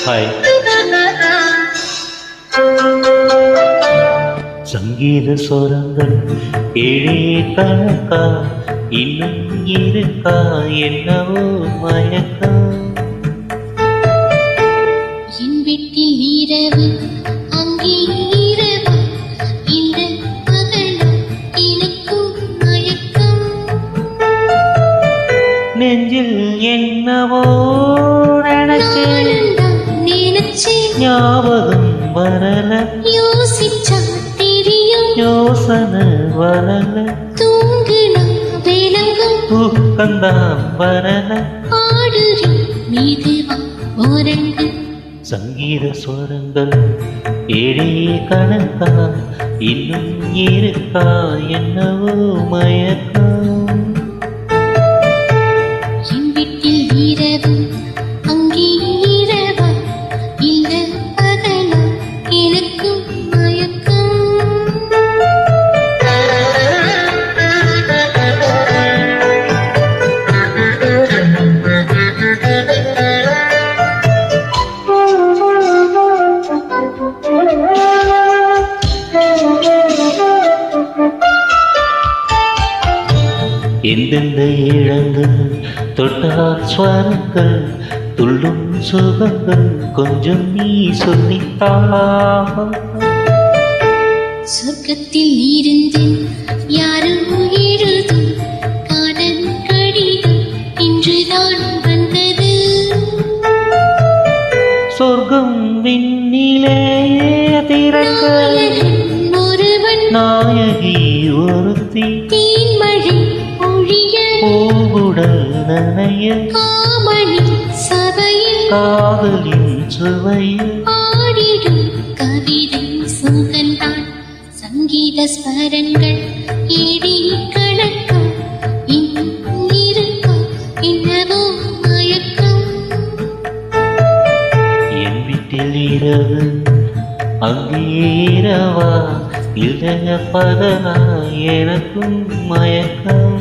Hi. சங்கீத சொரங்கள் ஏழே கணக்கா இன்னும் இருக்கா என்னவோ மயக்கம். என் வீட்டில் இரவு அங்கே இரவு இந்த பகலும் எனக்கும் மயக்கம். நெஞ்சில் என்னவோ நினைச்சேன் ஞாபகம் வரல யோசிச்சா தெரியும் யோசனை வரல தூங்குனா விலங்கும் தூக்கந்தான் வரல ஆடுறி மீதுவா ஓரங்கு. சங்கீத ஸ்வரங்கள் ஏழே கணக்கா இன்னும் இருக்கா என்னவோ மயக்கம். என் வீட்டில் இரவு அங்கே இரவா இந்த பகலா எனக்கும் மயக்கம். எந்தெந்த இழங்கள் தொட்டால் ஸ்வரங்கள் துள்ளும் சுகங்கள் கொஞ்சம் நீ சொல்லித்தா. சொர்க்கத்தில் இருந்து யாரும் எழுதும் காதல் கடிதம் இன்றுதான் வந்தது. சொர்க்கம் விண்ணிலே திறக்க நாயகன் ஒருவன் நாயகி ஒருத்தி தேன்மழை பொழிய பூவுடல் நனைய காமணி சபையில் காதலின் சுவையில் பாடிடும் கவிதை சுகந்தான். சங்கீத ஸ்வரங்கள் ஏடி கணக்கா இன்னும் இருக்கா என்னவோ மயக்கம். என் வீட்டில் இரவு அங்கே இரவா இளைய பகலா எனக்கும் மயக்கம்.